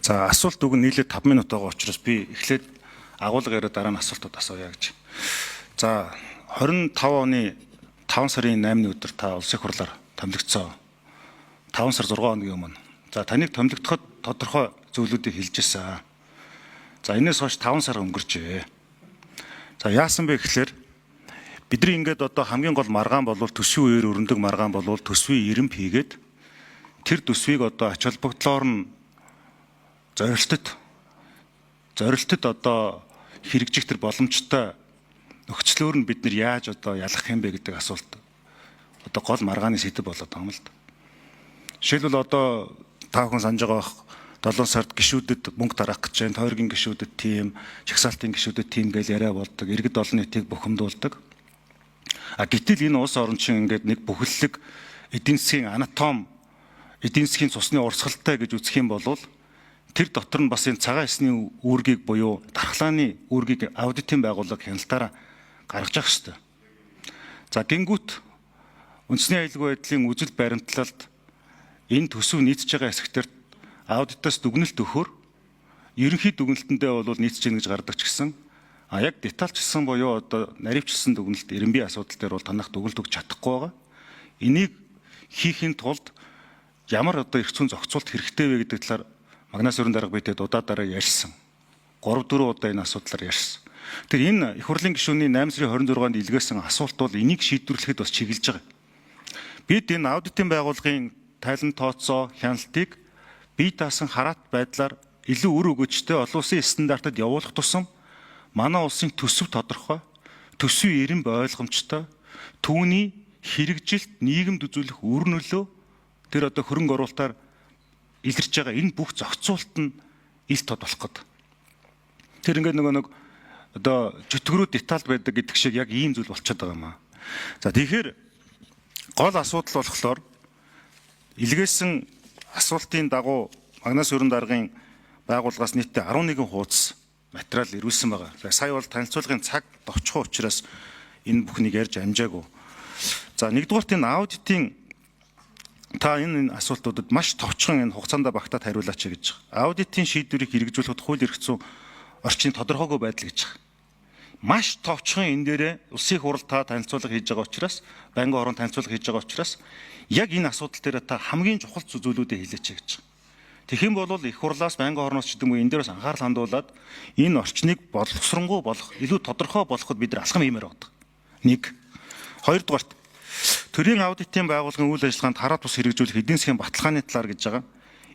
За асуулт үг нь нийлээд 5 минут байгаа учраас би эхлээд агуулга яриад дараа нь асуултууд асууя гэж. За 25 оны 5 сарын 8-ны өдөр та улсын хурлаар томилогдсон. 5 сар 6 хоногийн өмнө. За таныг томилогдоход тодорхой зүйлүүдийг хэлж ирсэн. За энэс хойш 5 сар өнгөрчээ. За яасан бэ гэхээр бидний ингээд одоо хамгийн гол маргаан болвол төсвийн үеэр өрнөдөг маргаан болвол төсвийн ирэмп хийгээд тэр төсвийг одоо ач холбогдлоор нь зорилтод одоо хэрэгжих тэр боломжтой нөхцлөөр нь бид нар яаж одоо ялах юм бэ гэдэг асуулт одоо гол маргааны сэдэв болоод байгаа юм л да. Жишээлбэл одоо та бүхэн санаж байгаа 7 сард гишүүдэд мөнгө тараах гэж байна. Тойргийн гишүүдэд тийм, чагсаалтын гишүүдэд тийм гэж яриа болдог. Иргэд олон нийтийг бухимдуулдаг. Гэтэл энэ улс орон чинь ингээд нэг бүхэллэг эдийн засгийн анатом, эдийн засгийн цусны урсгалтай гэж үзэх юм бол тэр дотор нь бас энэ цагаан эсний үүргийг буюу дархлааны үүргийг аудитын байгууллага хяналтаараа гаргаж явах хэрэгтэй. За гингүүт үндэсний аюулгүй байдлын үзэл баримтлалд энэ төсөв нийцж байгаа хэсэгтэр аудитаас дүгнэлт өгөхөөр ерөнхий дүгнэлтэндээ бол нийцж гэнэ гэж гардаг ч гэсэн яг детальчилсан буюу одоо наривчилсан дүгнэлт эренбийн асуудал дээр бол танах дүгнэлт өгч чадахгүй байгаа. Энийг хийхин тулд ямар одоо эрх зүйн зохицуулт хэрэгтэй вэ гэдэг талаар Магнас өрн дарга бидэд удаа ярьсан. 3-4 удаа энэ асуудлаар ярьсан. Тэгэхээр энэ их хурлын гишүүний 8 сарын 26-нд илгээсэн асуулт бол энийг шийдвэрлэхэд бас чиглэж байгаа. Бид энэ аудитын байгууллагын тайлан тооцоо хяналтыг бие даасан хараат байдлаар илүү үр өгөөжтэй олон улсын стандартад явуулах тусам манай улсын төсөв тодорхой, төсвийн эренб ойлгомжтой, түүний хэрэгжилт нийгэмд үзүүлэх үр нөлөө тэр одоо хөрөнгө оруулалтаар илэрч байгаа энэ бүх зохицуулт нь ил тод болох гээд. Тэр ингээд нэг одоо чөтгөрөө деталь байдаг гэдэг шиг яг ийм зүйл болчиход байгаа юм аа. За тэгэхээр гол асуудал болохоор илгээсэн асуултын дагуу Магнас өрн даргын байгууллагаас нийтдээ 11 хуудас материал ирүүлсэн байгаа. Сая бол танилцуулгын цаг товчхон учраас энэ бүхнийг ярьж амжаагүй. За нэгдүгээрт энэ аудитын та энэ асуултуудад маш товчхон энэ хугацаанд багтаад хариулаач гэж байгаа. Аудитын шийдвэрийг хэрэгжүүлэхэд хууль эрх зүйн орчны тодорхойгүй байдал гэж байгаа. Маш товчхон энэ дээрээ улсын хурал та танилцуулга хийж байгаа учраас, байнгын орон танилцуулга хийж байгаа учраас яг энэ асуудал дээр та хамгийн чухал зүйлүүдээ хэлээч гэж байгаа. Тэгэх юм бол их хурлаас байнгын орноос ч гэдэг юм энэ дээрээс анхаарал хандуулад энэ орчныг боловсронгуй болох, илүү тодорхой болгоход бид нар алхам хиймээр байгаа. 1. Хоёрдугаарт төрийн аудитын байгууллагын үйл ажиллагаанд хараат бус хэрэгжүүлэх эдийн засгийн баталгааны талаар гэж байгаа.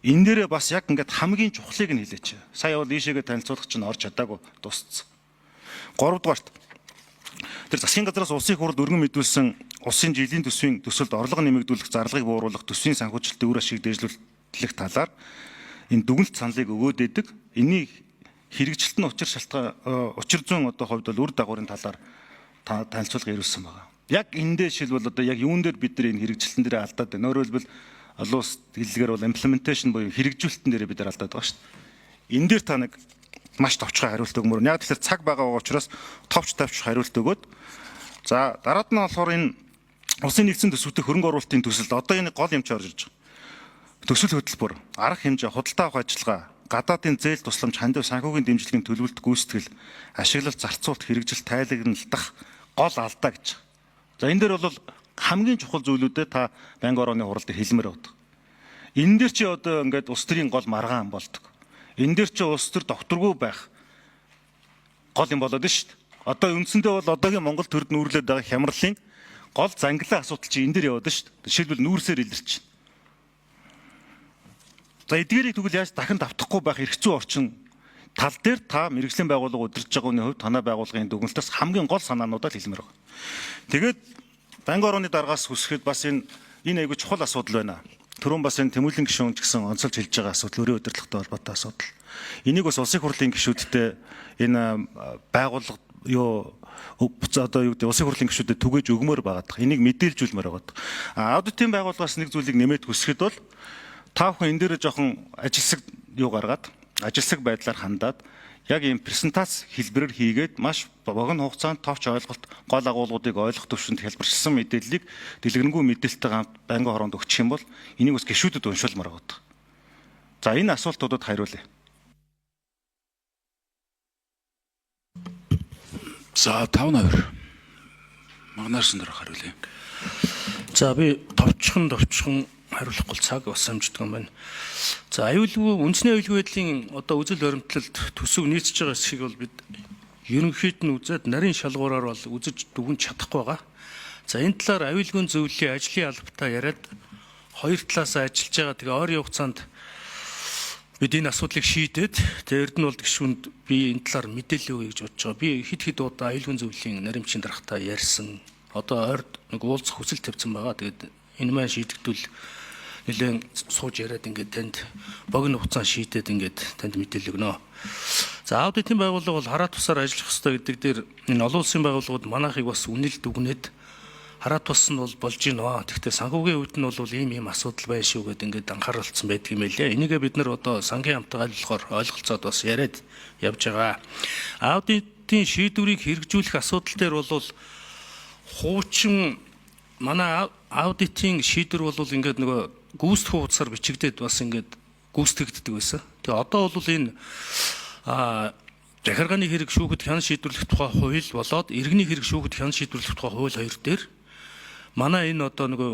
Энэ дээрээ бас яг ингээд хамгийн чухлыг нь хэлээч. Сая бол ийшээгээ танилцуулах чинь орж чадаагүй дууссан. 3-дугаарт тэр засгийн газраас улсын хурлд өргөн мэдүүлсэн улсын жилийн төсвийн төсөлд орлого нэмэгдүүлэх зарлигыг бууруулах төсвийн санхүүжилтийн үр ашиг дээшлүүлэх талаар энэ дүгнэлт саналыг өгөөд идэг. Энийг хэрэгжилт нь учир зүйн одоо хувьд бол үр дагаврын талаар танилцуулга ирүүлсэн байгаа. Яг эндээ шилбэл одоо яг юун дээр бид нар энэ хэрэгжилтэн дээр алдаад байна. Өөрөөр хэлбэл олон улс хэллэгээр бол implementation буюу хэрэгжүүлэлтэн дээр бид нар алдаад байгаа шүү дээ. Энэ дээр та нэг маш товчхон хариулт өгмөр. Яг тэгэхээр цаг байгаа учраас товч тавьж хариулт өгөөд за дараад нь болохоор энэ улсын нэгдсэн төсвөтэй хөрөнгө оруулалтын төсөлд одоо энэ гол юмч орж ирж байгаа. Төсөл хөтөлбөр, арга хэмжээ, худалдаа авах ажиллагаа, гадаадын зээл тусламж, хандив санхүүгийн дэмжлэгийн төлөвлөлт гүйцэтгэл, ашиглалт, зарцуулт, хэрэгжилт, тайлагналдах гол алдаа гэж. За энэ дээр бол хамгийн чухал зүйлүүдэд та байнгын орооны хуралд хэлмээр байдаг. Энэ дээр чи одоо ингээд улс төрийн гол маргаан болдог. Энэ дээр чи улс төр докторгүй байх гол юм болоод шүү дээ. Одоо үндсэндээ бол одоогийн Монгол төрд нүүрлээд байгаа хямралын гол занглаа асуудал чи энэ дээр яваад шүү дээ. Жишээлбэл нүүрсээр илэрч. За эдгээрийг тэгвэл яаж дахин давтахгүй байх эрх зүйн орчин тал дээр та мэргэжлийн байгууллага удирдах байгууллагын хувьд танай байгууллагын дүгнэлтээс хамгийн гол санаануудаа хэлмээр байна. Тэгээд байнгын орооны даргаас хүсэхэд бас энэ аягүй чухал асуудал байна. Түрүүн бас энэ Тэмүүлэн гишүүн ч гэсэн онцолж хэлж байгаа асуудал, өрийн удирдлагатай холбоотой асуудал. Энийг бас улсын хурлын гишүүдтэй энэ байгууллага одоо юу гэдэг улсын хурлын гишүүдэд түгээж өгмөр байгаад. Энийг мэдээлжүүлмээр байгаад. Аудитын байгууллагаас нэг зүйлийг нэмээд хүсэхэд бол та бүхэн энэ дээр жоохон ажилсаг гаргаад, ажилсаг байдлаар хандаад яг ийм презентац хэлбэрээр хийгээд маш богино хугацаанд товч ойлголт, гол агуулгуудыг ойлгох төвшөнд хэлбэрчилсэн мэдээллийг дэлгэрэнгүй мэдээлэлтэй хамт байнгын хороонд өгчих юм бол энийг бас гишүүдэд уншуулмаар байгаа. За энэ асуултуудад хариулъя. За 5-2 Магнарсан дараа хариулъя. За би товчхон хариулахгүй цаг бас амждаг юм байна. За аюулгүй үндэсний аюулгүй байдлын одоо үзэл баримтлалд төсөв нийцж байгаа хэсгийг бол бид ерөнхийд нь үзээд нарийн шалгуураар бол үзэж дүгнж чадахгүй байгаа. За энэ талаар аюулгүй зөвлөлийн ажлын албатай яриад хоёр талаас ажиллаж байгаа. Тэгээ ойрын хугацаанд бид энэ асуудлыг шийдээд тэгээд Эрдэнэ улс гишүүнд би энэ талаар мэдээлэл өгье гэж бодож байгаа. Би хэд удаа аюулгүй зөвлөлийн наримчин дарагтай ярьсан. Одоо ойрд нэг уулзах хүсэл тавьсан байгаа. Тэгээд энэ маань шийдэгдвэл нэлээд сууж яриад ингээд танд богино хугацаанд шийдээд ингээд танд мэдээлэл өгнө. За аудитын байгууллага бол хараа тусаар ажиллах ёстой гэдэг дээр энэ олон улсын байгууллагууд манайхыг бас үнэлт өгнөд хараа тус нь бол болж гинэ. Гэхдээ санхүүгийн үед нь бол ийм асуудал байна шүү гэдэг ингээд анхааралцсан байдаг юм байлээ. Энийгээ бид нар одоо сангийн хамтаа ойлгохоор ойлголцоод бас яриад явж байгаа. Аудитын шийдвэрийг хэрэгжүүлэх асуудал дээр бол хуучин манай аудитын шийдвэр бол ингээд нөгөө гүйцэтгэх хуудасаар бичигдээд бас ингээд гүйцэтгэгддэг байсан. Тэгээ одоо бол энэ захиргааны хэрэг шүүхэд хян шийдвэрлэх тухай хууль болоод иргэний хэрэг шүүхэд хян шийдвэрлэх тухай хууль хоёр дээр манай энэ одоо нөгөө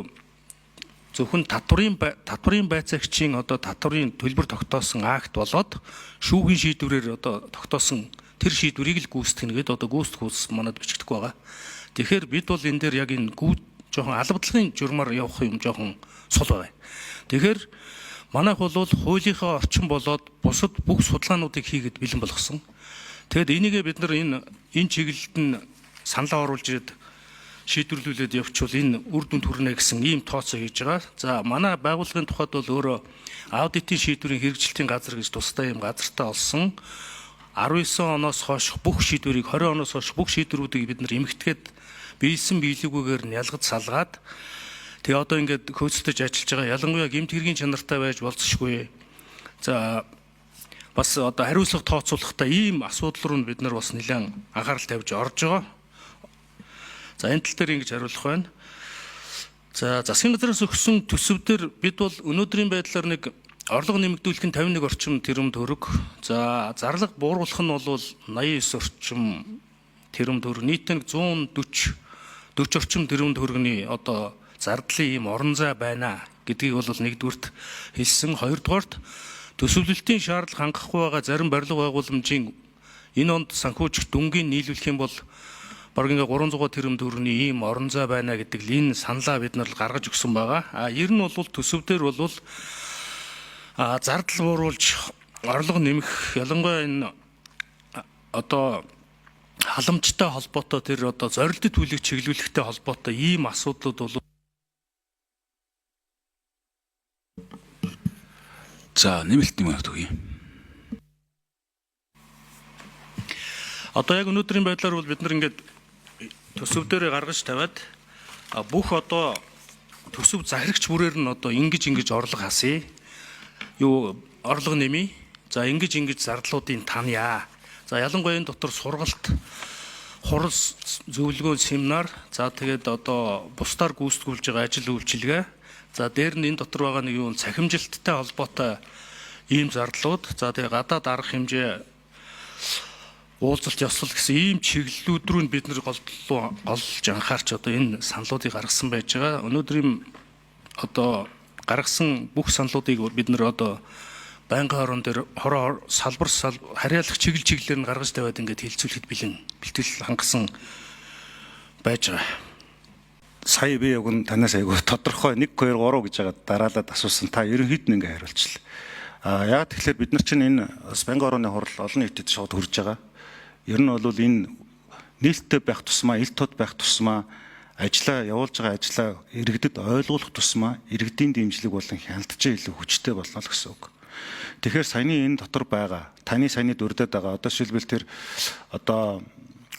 зөвхөн татврын байцаагчийн одоо татврын төлбөр тогтоосон акт болоод шүүхийн шийдвэрээр одоо тогтоосон тэр шийдвэрийг л гүйцэтгэнэ гэдэг одоо гүйцэтгэх хуудас манад бичигдэхгүй байгаа. Тэгэхээр бид бол энэ дээр яг энэ жоохон албадлагын журмаар явах юм жоохон сул байна. Тэгэхээр манайх бол хуулийнхаа орчин болоод бусад бүх судалгаануудыг хийгээд бэлэн болгосон. Тэгэд энийгээ бид нар энэ чиглэлд нь саналаа оруулж ирээд шийдвэрлүүлээд явуучвал энэ үр дүнд хүрнэ гэсэн ийм тооцоо хийж байгаа. За манай байгууллагын тухайд бол өөрөө аудитын шийдвэрийн хэрэгжилтийн газар гэж тусдаа ийм газартаа олсон. 19 оноос хойш бүх шийдвэрийг 20 оноос хойш бүх шийдвэрүүдийг бид нар эмхэтгээд биелсэн биелэгүйгээр нь ялгаж салгаад тэгээ одоо ингээд хөөцөлдөж ажиллаж байгаа. Ялангуяа гэмт хэргийн чанартай байж болцсохгүй. За бас одоо хариуцлага тооцоолохдоо ийм асуудал руу бид нар бас нэлээд анхаарал тавьж орж байгаа. За энэ тал дээр ингэж хариулах байна. За засгийн газраас өгсөн төсөвдөр бид бол өнөөдрийн байдлаар нэг орлого нэмэгдүүлэх нь 51 орчим тэрбум төгрөг. За зарлага бууруулах нь бол 89 орчим тэрбум төгрөг. Нийтдээ 140 орчим тэрбум төгрөгийн одоо зардлын ийм орон зай байна гэдгийг бол нэгдүгürt хэлсэн. Хоёрдугаарт төсөвлөлтийн шаардлага хангахгүй байгаа зарим барилга байгууламжийн энэ онд санхүүжих дүнгийн нийлүүлэх юм бол бараг ингээ 300 тэрбум төгрөгийн ийм орон зай байна гэдэг л энэ саналаа бид нар гаргаж өгсөн байгаа. Ер нь бол төсөвдөр бол зардал бууруулж орлого нэмэх ялангуяа энэ одоо халамжтай холбоотой тэр одоо зорилттой төлөвийг чиглүүлэхтэй холбоотой ийм асуудлууд бол За нэмэлтний мөнгө төгье. Одоо яг өнөөдрийн байдлаар бол бид нар ингээд төсөв дээр гаргаж тавиад бүх одоо төсөв захирагч бүрээр нь одоо ингэж орлого хасъя. Юу орлого нэмье. За ингэж зардлуудыг таная. За ялангуяа энэ дотор сургалт, хурал зөвлөгөө семинар, за тэгээд одоо бусдаар гүйцэтгүүлж байгаа ажил үйлчилгээ. За дээр нь энэ дотор байгаа нэг юу цахимжилттай холбоотой ийм зардлууд, за тэгээд гадаад арга хэмжээ уулзалт ёслол гэсэн ийм чиглэлүүд рүү бид нэр голж анхаарч одоо энэ саналуудыг гаргасан байж байгаа. Өнөөдрийн одоо гаргасан бүх саналуудыг бид нэр одоо байнгын хорон дээр салбар харьяалах чиглэлээр нь гаргаж тавиад ингээд хилцүүлэхэд бэлтгэл хангасан байж байгаа. Сая би яг нь танаас айгүй тодорхой 1 2 3 гэж байгаа дараалаад асуусан. Та ерөнхийд нь ингээ хариулчихлаа. Яг тэгэхээр бид нар чинь энэ банкны орны хурал олон нийтэд шууд хүрж байгаа. Ер нь бол энэ нийлттэй байх тусмаа, ил тод байх тусмаа ажиллаа явуулж байгаа ажиллаа иргэдэд ойлгуулах тусмаа иргэдийн дэмжлэг болон хяналтчаа илүү хүчтэй болно л гэсэн үг. Тэгэхээр саяны энэ дотор байгаа таны саяны дүрдэд байгаа одоо шилбэл тэр одоо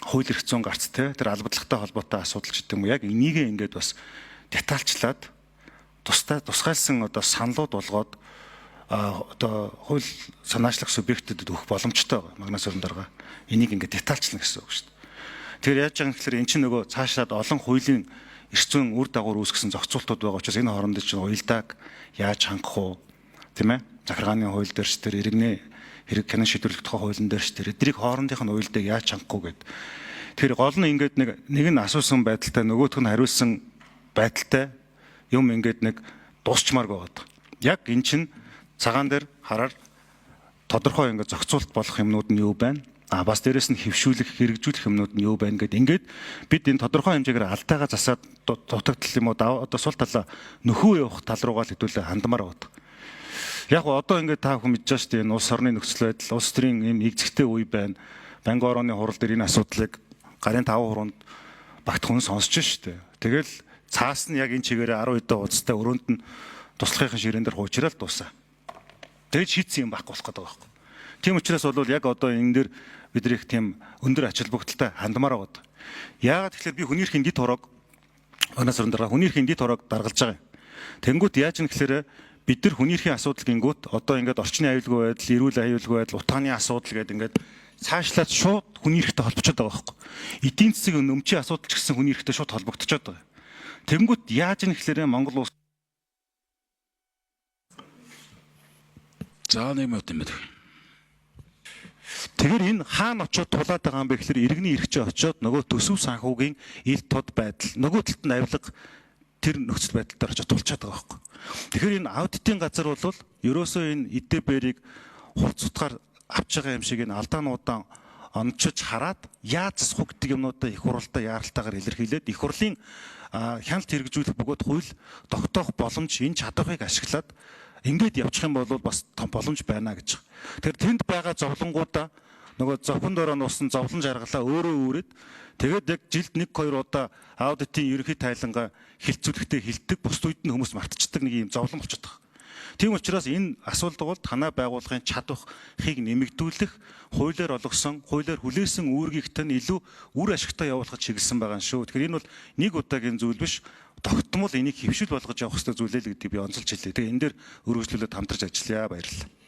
хууль эрх зүйн гарц тэр албадлагатай холбоотой асуудал ч гэдэг юм яг энийгээ ингээд бас детальчлаад тусгайлсан одоо саналууд болгоод одоо хууль санаачлах субъектэд өгөх боломжтой байгаа. Магнас өрн дарга энийг ингээд детальчлна гэсэн үг шүү дээ. Тэгэхээр яаж байгаа юм гэхээр эн чинь нөгөө цаашаад олон хуулийн эрх зүйн үр дагавар үүсгэсэн зохицуултууд байгаа учраас энэ хоорондын чинь уялдааг яаж хангах уу? Тийм ээ? Захиргааны хууль дээр ч тэр иргэний хэрэг хянан шийдвэрлэх тухай хуулийн дээр ч тэр эдрийг хоорондынх нь уялдыг яаж чангахгүй гэд. Тэгэхээр гол нь ингээд нэг нь асуусан байдалтай нөгөөх нь хариулсан байдалтай юм ингээд нэг дуусчмаар байгаад. Яг эн чинь цагаан дээр хараар тодорхой ингээд зохицуулт болох юмнууд нь юу байна? Бас дээрэс нь хөвшүүлэх, хэрэгжүүлэх юмнууд нь юу байна гэд ингээд бид энэ тодорхой хэмжээгээр алдаагаа засаад дутагдал юм уу одоо сул талаа нөхөө явах тал руугаа л хэдүүлээ хандмаар байна. Яг одоо ингээд та бүхэн мэдж байгаа шүү дээ, энэ улс орны нөхцөл байдал, улс төрийн юм игзэгтэй үе байна. Банкны орооны хурал дээр энэ асуудлыг гарын 5 хуруунд багт хүн сонсч шүү дээ. Тэгэл цаас нь яг энэ чигээрээ 10 хэдэн удастай өрөөнд нь туслахын ширээн дээр хуучраад дуусаа. Тэгж шийдсэн юм байхгүй болох гэдэг байхгүй. Тийм учраас бол яг одоо энэ дээр бид нэг тийм өндөр ач холбогдолтой хандмаар байгаа. Яагаад тэгэхээр би хүнийхэн дид хороог өнөөсөрөн дараа хүнийхэн дид хороог даргалж байгаа юм. Тэнгүүт яаж юм гэхээр бид нар хүнийхэн асуудал гингүүт одоо ингээд орчны аюулгүй байдал, эрүүл аюулгүй байдал, утгааны асуудал гэдэг ингээд цаашлаад шууд хүнийхтэй холбочод байгаа байхгүй. Эдийн засгийн өмчийн асуудал ч гэсэн хүнийхтэй шууд холбогдчиход байгаа. Тэнгүүт яаж юм гэхээр Монгол улс За 1 минут юм байна. Тэгэхээр энэ хаана очиод тулаад байгаа юм бэ гэхээр иргэний эрхчээ очиод нөгөө төсөв санхүүгийн ил тод байдал, нөгөө талд нь авилга тэр нөхцөл байдал дээр очиод тулчаад байгаа байхгүй. Тэгэхээр энэ аудитын газар бол ерөөсөө энэ ИДБ-ийг хувц утгаар авч байгаа юм шиг энэ алдаануудаа онцож хараад яаж засах гэдэг юмнуудаа их хурлаа яаралтайгаар илэрхийлээд их хурлын хяналт хэрэгжүүлэх бөгөөд хууль тогтоох боломж энэ чадварыг ашиглаад ингээд явчих юм бол бас том боломж байна гэж. Тэгэхээр тэнд байгаа зовлонгуудаа нөгөө зохион дороо нуусан зовлон жаргалаа өөрөө үүрээд тэгээд яг жилд 1-2 удаа аудитын ерөнхий тайлангаа хилцүүлэхдээ хилдэг, бусд үед нь хүмүүс мартчихдаг нэг юм зовлон болчиход байгаа. Тийм учраас энэ асуудал бол танай байгууллагын чадварыг нэмэгдүүлэх, хуулиар олгосон, хуулиар хүлээсэн үүргийгтэй нь илүү үр ашигтай явуулахад чиглэсэн байгаа юм шүү. Тэгэхээр энэ бол нэг удаагийн зүйл биш. Тогтмол энийг хэвшил болгож явах хэрэгтэй зүйл л гэдгийг би онцолж хэлье. Тэгээ энэ дээр өргөжлүүлээд хамтарч ажиллая. Баярлалаа.